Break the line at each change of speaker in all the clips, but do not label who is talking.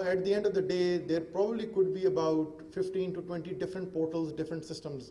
at the end of the day there probably could be about 15 to 20 different portals, different systems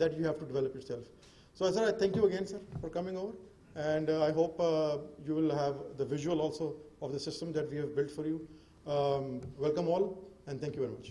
that you have to develop yourself. So sir, I thank you again sir for coming over, and I hope you will have the visual also of the system that we have built for you. Welcome all and thank you very much.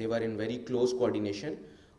they were in very close coordination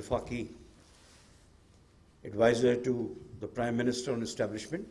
Wifaqi, advisor to the Prime Minister on establishment,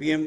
PM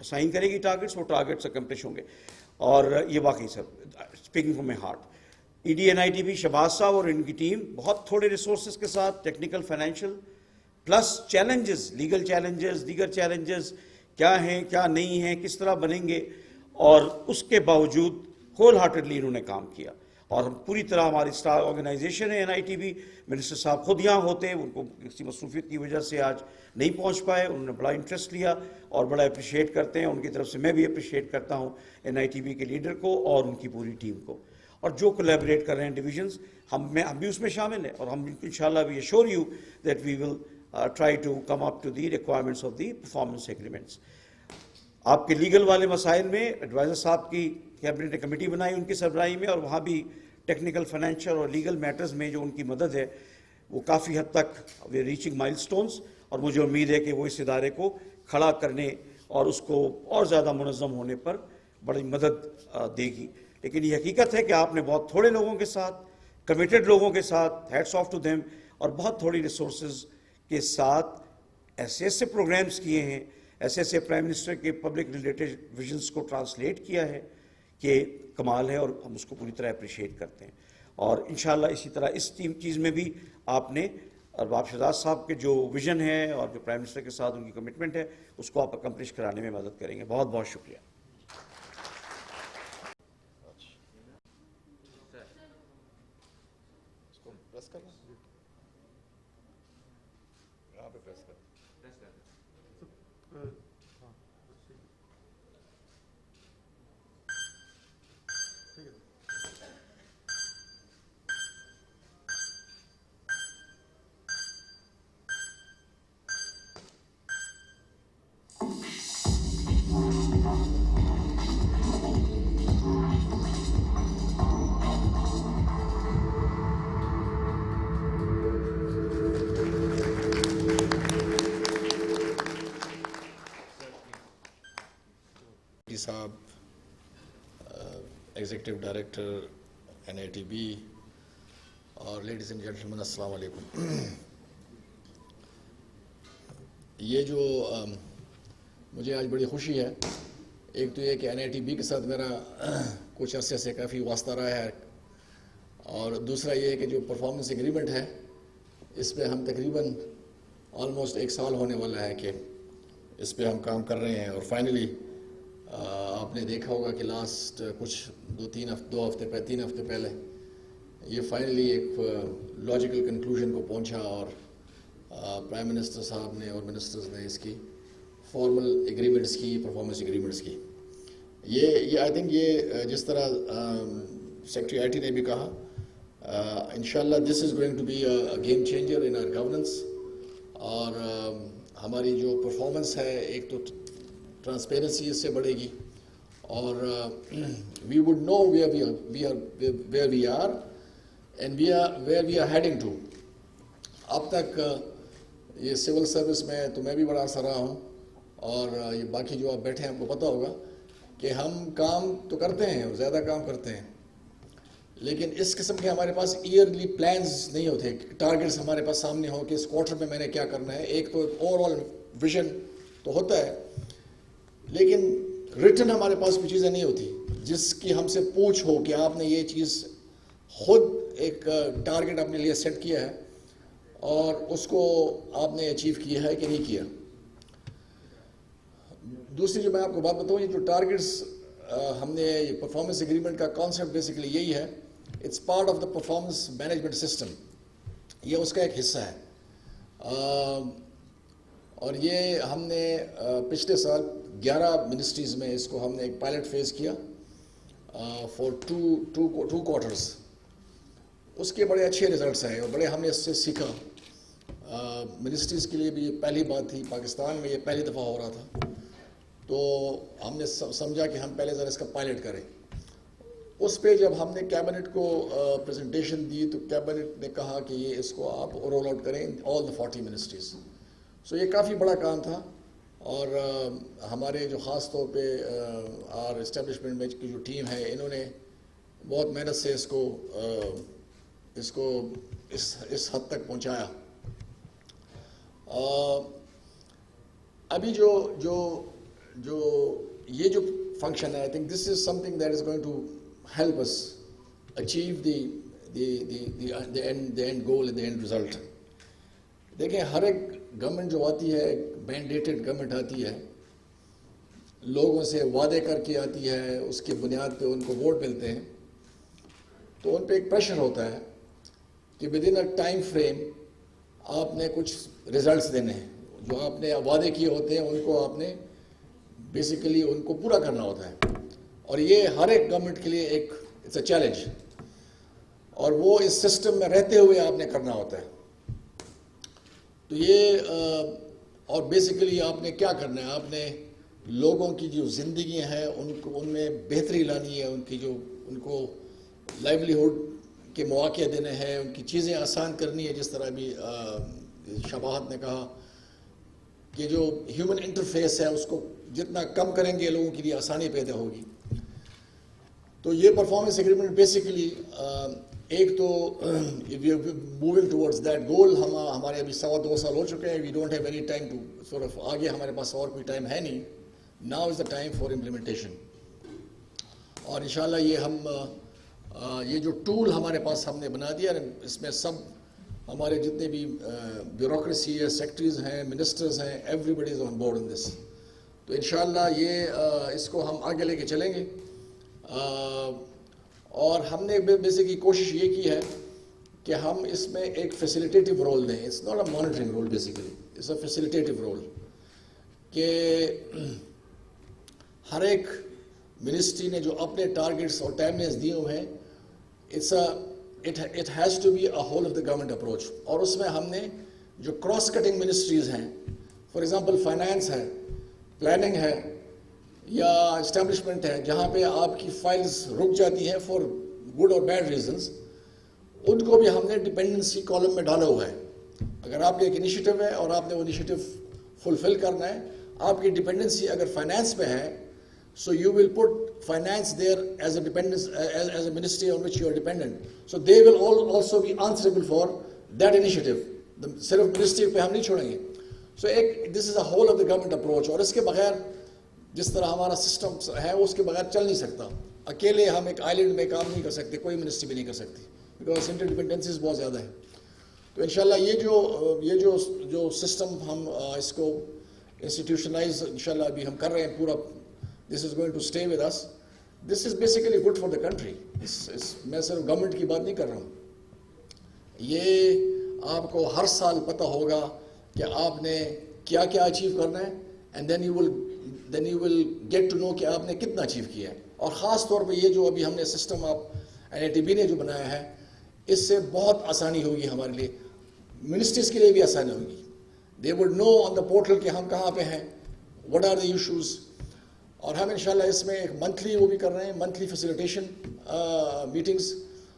assign کرے گی targets, وہ targets accomplish ہوں گے. اور یہ واقعی sir speaking from my heart, E D N I T B Shahbaz صاحب اور ان کی ٹیم بہت تھوڑے ریسورسز کے ساتھ technical financial plus challenges, legal challenges, دیگر چیلنجز کیا ہیں کیا نہیں ہیں، کس طرح بنیں گے، اور اس کے باوجود ہول ہارٹڈلی انہوں نے کام کیا. اور ہم پوری طرح ہماری اسٹار آرگنائزیشن ہے NITB، منسٹر صاحب خود یہاں ہوتے، ان کو کسی مصروفیت کی وجہ سے آج نہیں پہنچ پائے، انہوں نے بڑا انٹرسٹ لیا اور بڑا اپریشیٹ کرتے ہیں. ان کی طرف سے میں بھی اپریشیٹ کرتا ہوں NITB کے لیڈر کو اور ان کی پوری ٹیم کو. اور جو کولیبریٹ کر رہے ہیں ڈویژنز، ہم بھی اس میں شامل ہیں، اور ہم انشاءاللہ we assure you that we will try to come up to the requirements of the performance agreements. آپ کے لیگل والے مسائل میں ایڈوائزر صاحب کی کیبنٹ نے کمیٹی بنائی ان کی سربراہی میں، اور وہاں بھی ٹیکنیکل فائنینشیل اور لیگل میٹرز میں جو ان کی مدد ہے وہ کافی حد تک وی ریچنگ مائل سٹونز، اور مجھے امید ہے کہ وہ اس ادارے کو کھڑا کرنے اور اس کو اور زیادہ منظم ہونے پر بڑی مدد دے گی. لیکن یہ حقیقت ہے کہ آپ نے بہت تھوڑے لوگوں کے ساتھ، کمیٹڈ لوگوں کے ساتھ، ہیٹس آف ٹو دیم، اور بہت تھوڑی ریسورسز کے ساتھ ایسے پروگرامز کیے ہیں، ایسے پرائم منسٹر کے پبلک ریلیٹڈ ویژنز کو ٹرانسلیٹ کیا ہے کہ کمال ہے، اور ہم اس کو پوری طرح اپریشیٹ کرتے ہیں. اور انشاءاللہ اسی طرح اس چیز میں بھی آپ نے ارباب شہزاد صاحب کے جو ویژن ہے اور جو پرائم منسٹر کے ساتھ ان کی کمٹمنٹ ہے اس کو آپ اکمپلش کرانے میں مدد کریں گے. بہت بہت شکریہ.
صاحب، ایگزیکٹو ڈائریکٹر NITB، اور لیڈیز اینڈ جینٹلمین السلام علیکم. یہ جو مجھے آج بڑی خوشی ہے، ایک تو یہ کہ NITB کے ساتھ میرا کچھ عرصے سے کافی واسطہ رہا ہے، اور دوسرا یہ کہ جو پرفارمنس ایگریمنٹ ہے اس پہ ہم تقریباً آلموسٹ 1 سال ہونے والا ہے کہ اس پہ ہم کام کر رہے ہیں. اور فائنلی آپ نے دیکھا ہوگا کہ لاسٹ کچھ 3 ہفتے پہلے یہ فائنلی ایک لاجیکل کنکلوژن کو پہنچا، اور پرائم منسٹر صاحب نے اور منسٹرز نے اس کی فارمل ایگریمنٹس کی، پرفارمنس ایگریمنٹس کی. یہ آئی تھنک یہ جس طرح سیکرٹری IT نے بھی کہا، انشاءاللہ this is going to be a game changer in our governance. اور ہماری جو پرفارمنس ہے، ایک تو ٹرانسپیرنسی اس سے بڑھے گی، اور we would know where we are and where we are heading to. اب تک یہ سول سروس میں تو میں بھی بڑا عرصہ رہا ہوں، اور یہ باقی جو آپ بیٹھے ہیں ہم کو پتہ ہوگا کہ ہم کام تو کرتے ہیں اور زیادہ کام کرتے ہیں، لیکن اس قسم کے ہمارے پاس ایئرلی پلانز نہیں ہوتے، ٹارگٹس ہمارے پاس سامنے ہو کہ اس کوارٹر میں میں نے کیا کرنا ہے. ایک تو اوور آل ویژن تو ہوتا ہے، لیکن ریٹن ہمارے پاس کوئی چیزیں نہیں ہوتی جس کی ہم سے پوچھ ہو کہ آپ نے یہ چیز خود ایک ٹارگٹ اپنے لیے سیٹ کیا ہے اور اس کو آپ نے اچیو کیا ہے کہ نہیں کیا. دوسری جو میں آپ کو بات بتاؤں، یہ جو ٹارگٹس ہم نے یہ پرفارمنس ایگریمنٹ کا کانسیپٹ بیسیکلی یہی ہے، it's part of the performance management system, یہ اس کا ایک حصہ ہے. اور یہ ہم نے پچھلے سال 11 منسٹریز میں اس کو ہم نے ایک پائلٹ فیز کیا فار ٹو کوارٹرز. اس کے بڑے اچھے ریزلٹس آئے اور بڑے ہم نے اس سے سیکھا. منسٹریز کے لیے بھی یہ پہلی بات تھی، پاکستان میں یہ پہلی دفعہ ہو رہا تھا، تو ہم نے سمجھا کہ ہم پہلے ذرا اس کا پائلٹ کریں. اس پہ جب ہم نے کیبنٹ کو پریزنٹیشن دی تو کیبنٹ نے کہا کہ یہ اس کو آپ رول آؤٹ کریں آل دا 40 منسٹریز. سو یہ کافی بڑا کام تھا، اور ہمارے جو خاص طور پہ آر اسٹیبلشمنٹ میں کی جو ٹیم ہے، انہوں نے بہت محنت سے اس کو اس حد تک پہنچایا. ابھی جو جو یہ جو فنکشن ہے, I think this is something that is going to help us achieve the end goal and the end result. دیکھیں, ہر ایک گورنمنٹ جو آتی ہے, مینڈیٹڈ گورنمنٹ آتی ہے, لوگوں سے وعدے کر کے آتی ہے, اس کے بنیاد پہ ان کو ووٹ ملتے ہیں, تو ان پہ ایک پریشر ہوتا ہے کہ with in a time frame آپ نے کچھ ریزلٹس دینے ہیں. جو آپ نے وعدے کیے ہوتے ہیں ان کو آپ نے بیسیکلی ان کو پورا کرنا ہوتا ہے, اور یہ ہر ایک گورنمنٹ کے لیے ایک اٹس اے چیلنج, اور وہ اس سسٹم میں رہتے ہوئے آپ نے کرنا ہوتا ہے. تو یہ اور بیسیکلی آپ نے کیا کرنا ہے, آپ نے لوگوں کی جو زندگیاں ہیں ان میں بہتری لانی ہے, ان کو لائیولیہوڈ کے مواقع دینے ہیں, ان کی چیزیں آسان کرنی ہے. جس طرح بھی شباہت نے کہا کہ جو ہیومن انٹرفیس ہے اس کو جتنا کم کریں گے لوگوں کے لیے آسانی پیدا ہوگی. تو یہ پرفارمنس ایگریمنٹ بیسیکلی ایک تو موونگ ٹورڈز دیٹ گول. ہمارے ابھی 2.25 سال ہو چکے ہیں. We don't have any time to sort of, آگے ہمارے پاس اور کوئی ٹائم ہے نہیں. Now is the time for implementation. اور انشاءاللہ یہ جو ٹول ہمارے پاس ہم نے بنا دیا, اس میں سب ہمارے جتنے بھی بیوروکریسی ہے, سیکٹریز ہیں, منسٹرز ہیں, every body is on board ان دس. تو انشاءاللہ یہ اس کو ہم آگے لے کے چلیں گے. اور ہم نے بیسیکلی کوشش یہ کی ہے کہ ہم اس میں ایک فیسیلیٹیٹیو رول دیں. It's not a monitoring role, basically it's a facilitative role, کہ ہر ایک منسٹری نے جو اپنے ٹارگیٹس اور ٹائم لائنز دیے ہوئے ہیں, it has to be a whole of the government approach. اور اس میں ہم نے جو کراس کٹنگ منسٹریز ہیں, فار ایگزامپل فائنانس ہے, پلاننگ ہے, یا اسٹیبلشمنٹ ہے, جہاں پہ آپ کی فائلز رک جاتی ہیں فار گڈ اور بیڈ ریزنز, ان کو بھی ہم نے ڈپینڈنسی کالم میں ڈالا ہوا ہے. اگر آپ کے ایک انیشیٹو ہے اور آپ نے وہ انیشیٹو فلفل کرنا ہے, آپ کی ڈپینڈنسی اگر فائنانس پہ ہے, so you will put finance there as a dependence, as a ministry on which you are dependent. So they will also be answerable for that initiative. صرف ministry پہ ہم نہیں چھوڑیں گے. So this is a whole of the government approach. اور اس کے بغیر جس طرح ہمارا سسٹم ہے اس کے بغیر چل نہیں سکتا. اکیلے ہم ایک آئیلینڈ میں کام نہیں کر سکتے, کوئی منسٹری بھی نہیں کر سکتی, بیکاز انٹر ڈپینڈنسیز بہت زیادہ ہیں. تو انشاءاللہ یہ جو سسٹم ہم اس کو انسٹیٹیوشنائز انشاءاللہ ابھی ہم کر رہے ہیں پورا, this is going to stay with us. This is basically good for the country. میں صرف گورنمنٹ کی بات نہیں کر رہا ہوں. یہ آپ کو ہر سال پتہ ہوگا کہ آپ نے کیا کیا اچیو کرنا ہے, and then you will get to know کہ آپ نے کتنا اچیو کیا ہے. اور خاص طور پہ یہ جو ابھی ہم نے سسٹم آپ NITB نے جو بنایا ہے, اس سے بہت آسانی ہوگی ہمارے لیے, منسٹریز کے لیے بھی آسانی ہوگی. They would know on the portal کہ ہم کہاں پہ ہیں, what are the issues. اور ہم انشاءاللہ اس میں ایک منتھلی وہ بھی کر رہے ہیں, منتھلی فیسیلیٹیشن میٹنگز,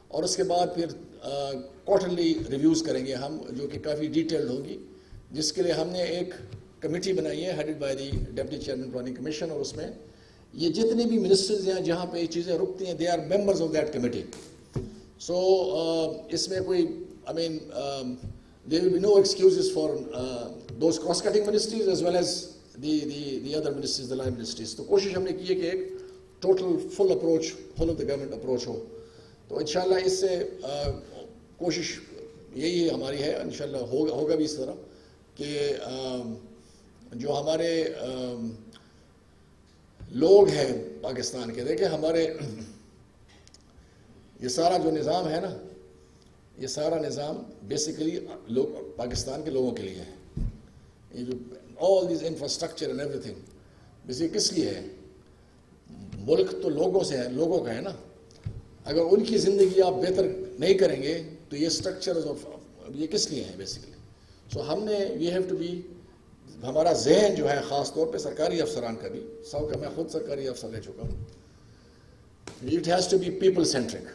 اور اس کے بعد پھر کوارٹرلی ریویوز کریں گے ہم, جو کہ کافی ڈیٹیلڈ ہوگی, جس کے لیے ہم نے ایک کمیٹی بنائی ہے headed by the deputy chairman planning commission. اور اس میں یہ جتنے بھی منسٹرز ہیں جہاں پہ یہ چیزیں رکتی ہیں, they are members of that committee. So اس میں کوئی there will be no excuses for those cross cutting ministries as well as the other ministries, the line ministries. تو کوشش ہم نے کی ہے کہ ایک total full approach, full of the government approach ہو. تو انشاءاللہ اس سے کوشش یہی ہماری ہے, انشاءاللہ ہوگا بھی اس طرح کہ جو ہمارے لوگ ہیں پاکستان کے, دیکھیں ہمارے یہ سارا جو نظام ہے نا, یہ سارا نظام بیسیکلی پاکستان کے لوگوں کے لیے ہے. یہ جو all these infrastructure and everything basically کس لیے ہے؟ ملک تو لوگوں سے ہے, لوگوں کا ہے نا. اگر ان کی زندگی آپ بہتر نہیں کریں گے تو یہ اسٹرکچرز یہ کس لیے ہیں بیسیکلی. سو ہم نے وی ہیو ٹو بی, ہمارا ذہن جو ہے خاص طور پہ سرکاری افسران کا بھی, سب کا میں خود سرکاری افسر رہ چکا ہوں, it has to be people centric,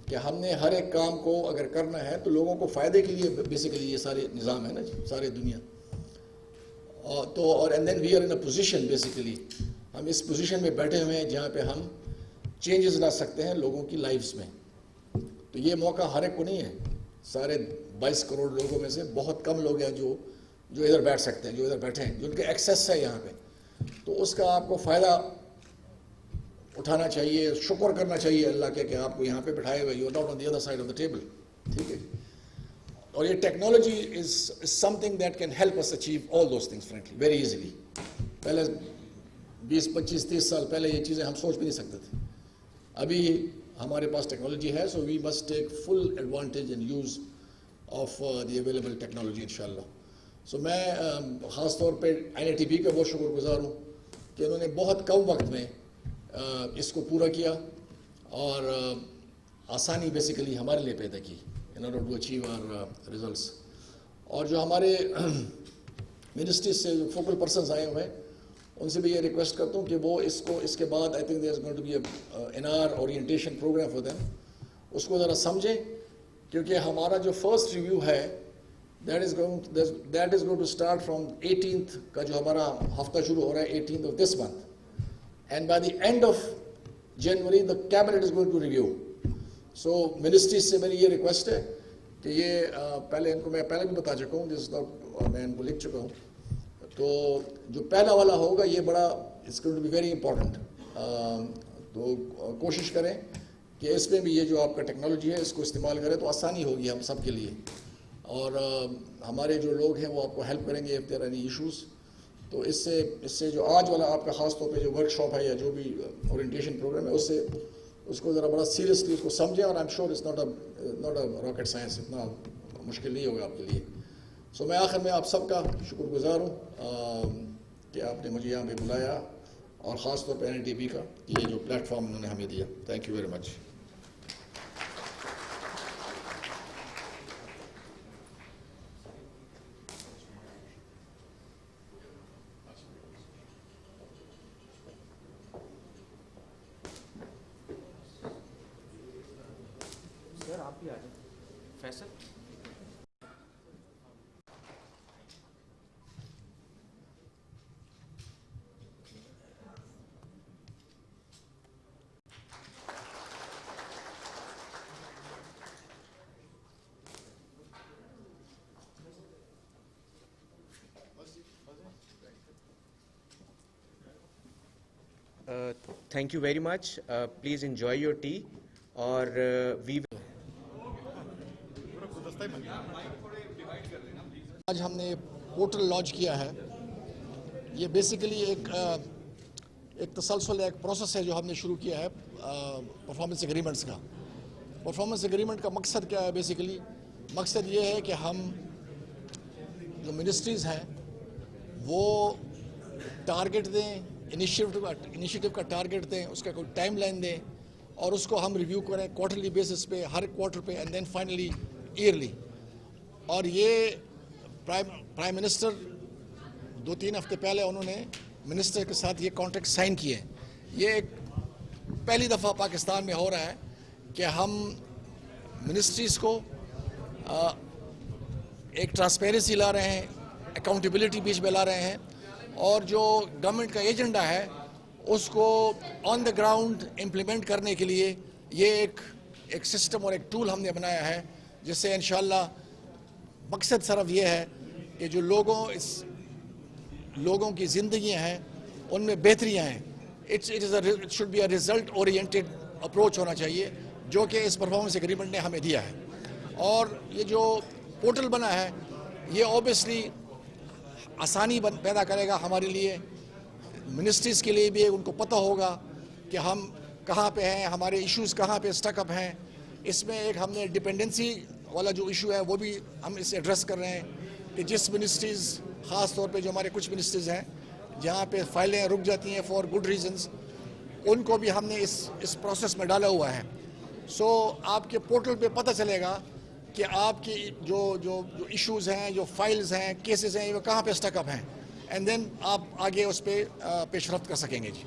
کہ ہم نے ہر ایک کام کو اگر کرنا ہے تو لوگوں کو فائدے کے لیے بیسیکلی یہ سارے نظام ہے نا جی, سارے دنیا. تو اور and then we are in a position, basically ہم اس پوزیشن میں بیٹھے ہوئے ہیں جہاں پہ ہم چینجز لا سکتے ہیں لوگوں کی لائفز میں. تو یہ موقع ہر ایک کو نہیں ہے. سارے 22 کروڑ لوگوں میں سے بہت کم لوگ ہیں جو ادھر بیٹھ سکتے ہیں, جو ادھر بیٹھے ہیں, جو ان کے ایکسیس ہے یہاں پہ. تو اس کا آپ کو فائدہ اٹھانا چاہیے, شکر کرنا چاہیے اللہ کے کہ آپ کو یہاں پہ بٹھائے ہوئے, you are not on the other side of the table. ٹھیک ہے, اور یہ technology is something that can help us achieve all those things frankly very easily. پہلے 20, 25, 30 سال پہلے یہ چیزیں ہم سوچ بھی نہیں سکتے تھے. ابھی ہمارے پاس ٹیکنالوجی ہے, so we must take full advantage and use of the available technology انشاءاللہ. سو میں خاص طور پہ NITB کا بہت شکر گزار ہوں کہ انہوں نے بہت کم وقت میں اس کو پورا کیا اور آسانی بیسیکلی ہمارے لیے پیدا کی in order to achieve our results. اور جو ہمارے منسٹریز سے جو فوکل پرسنز آئے ہوئے ہیں ان سے بھی یہ ریکویسٹ کرتا ہوں کہ وہ اس کے بعد I think there is going to be in our orientation program for them, اس کو ذرا سمجھیں, کیونکہ ہمارا جو فرسٹ ریویو ہے that is going to start from 18th کا جو ہمارا ہفتہ شروع ہو رہا ہے 18th of this month, and by the end of January the cabinet is going to review. So ministries سے میری یہ ریکویسٹ ہے کہ یہ پہلے ان کو میں پہلے بھی بتا چکا ہوں, اور میں ان کو لکھ چکا ہوں, تو جو پہلا والا ہوگا یہ بڑا it's going to be very important. تو کوشش کریں کہ اس میں بھی یہ جو آپ کا ٹیکنالوجی ہے اس کو استعمال کریں تو آسانی ہوگی ہم سب کے لیے, اور ہمارے جو لوگ ہیں وہ آپ کو ہیلپ کریں گے if there are any issues. تو اس سے جو آج والا آپ کا خاص طور پہ جو ورک شاپ ہے یا جو بھی اورینٹیشن پروگرام ہے اس کو ذرا بڑا سیریسلی اس کو سمجھیں, اور I am sure it's not a rocket science, اتنا مشکل نہیں ہوگا آپ کے لیے. سو میں آخر میں آپ سب کا شکر گزار ہوں کہ آپ نے مجھے یہاں پہ بلایا, اور خاص طور پہ NITB کا یہ جو پلیٹ فارم انہوں نے ہمیں دیا. Thank you very much.
Sir آپ بھی آ جائیں. Faisal thank you very much. Please enjoy your tea, اور we
آج ہم نے پورٹل لانچ کیا ہے. یہ بیسیکلی ایک تسلسل ایک پروسیس ہے جو ہم نے شروع کیا ہے پرفارمنس ایگریمنٹس کا. پرفارمنس ایگریمنٹ کا مقصد کیا ہے؟ بیسیکلی مقصد یہ ہے کہ ہم جو منسٹریز ہیں وہ ٹارگٹ دیں, انیشیٹو کا ٹارگٹ دیں, اس کا کوئی ٹائم لائن دیں, اور اس کو ہم ریویو کریں کوارٹرلی بیسس پہ, ہر کوارٹر پہ, اینڈ دین فائنلی ایئرلی. اور یہ پرائم منسٹر 2-3 ہفتے پہلے انہوں نے منسٹر کے ساتھ یہ کانٹریکٹ سائن کیے. یہ ایک پہلی دفعہ پاکستان میں ہو رہا ہے کہ ہم منسٹریز کو ایک ٹرانسپیرنسی لا رہے ہیں, اکاؤنٹیبلٹی بیچ میں لا رہے ہیں, اور جو گورنمنٹ کا ایجنڈا ہے اس کو آن دا گراؤنڈ امپلیمنٹ کرنے کے لیے یہ ایک سسٹم اور ایک ٹول ہم نے بنایا ہے, جس سے انشاءاللہ مقصد صرف یہ ہے کہ جو لوگوں کی زندگیاں ہیں ان میں بہتریاں ہیں. It should be a result oriented approach ہونا چاہیے, جو کہ اس پرفارمنس ایگریمنٹ نے ہمیں دیا ہے. اور یہ جو پورٹل بنا ہے یہ اوبیسلی آسانی پیدا کرے گا ہمارے لیے, منسٹریز کے لیے بھی. ان کو پتہ ہوگا کہ ہم کہاں پہ ہیں, ہمارے ایشوز کہاں پہ اسٹک اپ ہیں. اس میں ایک ہم نے ڈپینڈنسی والا جو ایشو ہے وہ بھی ہم اسے ایڈریس کر رہے ہیں کہ جس منسٹریز, خاص طور پہ جو ہمارے کچھ منسٹریز ہیں جہاں پہ فائلیں رک جاتی ہیں فار گڈ ریزنز, ان کو بھی ہم نے اس پروسیس میں ڈالا ہوا ہے. سو آپ کے پورٹل پہ پتہ چلے گا کہ آپ کی جو ایشوز ہیں, جو فائلز ہیں, کیسز ہیں, وہ کہاں پہ اسٹک اپ ہیں, اینڈ دین آپ آگے اس پہ پیش رفت کر سکیں گے. جی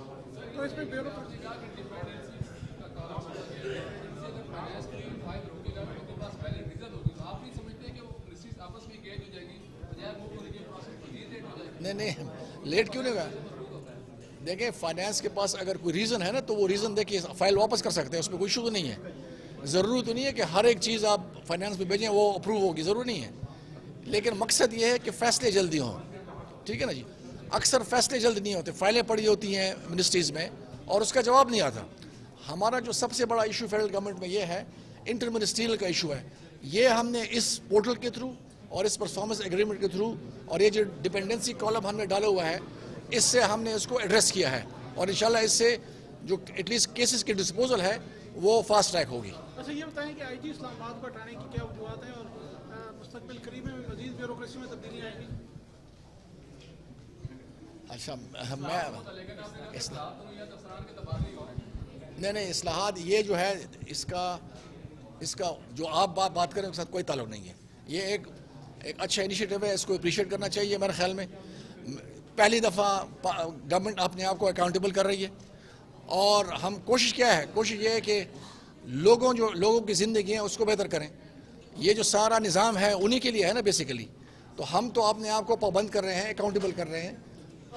نہیں, لیٹ کیوں نہیں ہوگا؟ دیکھیں فائنانس کے پاس اگر کوئی ریزن ہے نا تو وہ ریزن دے کے فائل واپس کر سکتے ہیں, اس میں کوئی ایشو تو نہیں ہے. ضروری تو نہیں ہے کہ ہر ایک چیز آپ فائنانس پہ بھیجیں وہ اپروو ہوگی, ضروری نہیں ہے. لیکن مقصد یہ ہے کہ فیصلے جلدی ہوں. ٹھیک ہے نا جی. اکثر فیصلے جلد نہیں ہوتے, فائلیں پڑی ہوتی ہیں منسٹریز میں اور اس کا جواب نہیں آتا. ہمارا جو سب سے بڑا ایشو فیڈرل گورنمنٹ میں یہ ہے, انٹر منسٹریل کا ایشو ہے. یہ ہم نے اس پورٹل کے تھرو اور اس پرفارمنس ایگریمنٹ کے تھرو اور یہ جو ڈپینڈنسی کالم ہم نے ڈالا ہوا ہے, اس سے ہم نے اس کو ایڈریس کیا ہے, اور انشاءاللہ اس سے جو ایٹ لیسٹ کیسز کی ڈسپوزل ہے وہ فاسٹ ٹریک ہوگی.
اچھا یہ بتائیں کہ آئی جی اسلام آباد کو ہٹانے کی کیا وجوہات ہیں, اور مستقبل قریب میں مزید بیوروکریسی میں تبدیلی آئے گی؟
اچھا میں نہیں اصلاحات یہ جو ہے اس کا جو آپ بات کریں اس کے ساتھ کوئی تعلق نہیں ہے. یہ ایک اچھا انیشیٹو ہے, اس کو اپریشیٹ کرنا چاہیے. میرے خیال میں پہلی دفعہ گورنمنٹ اپنے آپ کو اکاؤنٹیبل کر رہی ہے, اور ہم کوشش کیا ہے, کوشش یہ ہے کہ لوگوں کی زندگی ہیں اس کو بہتر کریں. یہ جو سارا نظام ہے انہی کے لیے ہے نا بیسیکلی. تو ہم تو اپنے آپ کو پابند کر رہے ہیں, اکاؤنٹیبل کر رہے ہیں.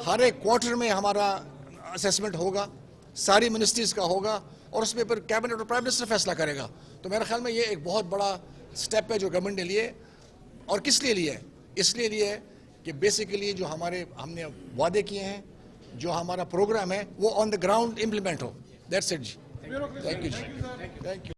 ہر ایک کوارٹر میں ہمارا اسیسمنٹ ہوگا, ساری منسٹریز کا ہوگا, اور اس میں پھر کیبنٹ اور پرائم منسٹر فیصلہ کرے گا. تو میرے خیال میں یہ ایک بہت بڑا سٹیپ ہے جو گورنمنٹ نے لیے. اور کس لیے لیے؟ اس لیے لیے کہ بیسیکلی جو ہم نے وعدے کیے ہیں, جو ہمارا پروگرام ہے وہ آن دا گراؤنڈ امپلیمنٹ ہو. دیٹس اٹ جی. تھینک یو جی. Thank you.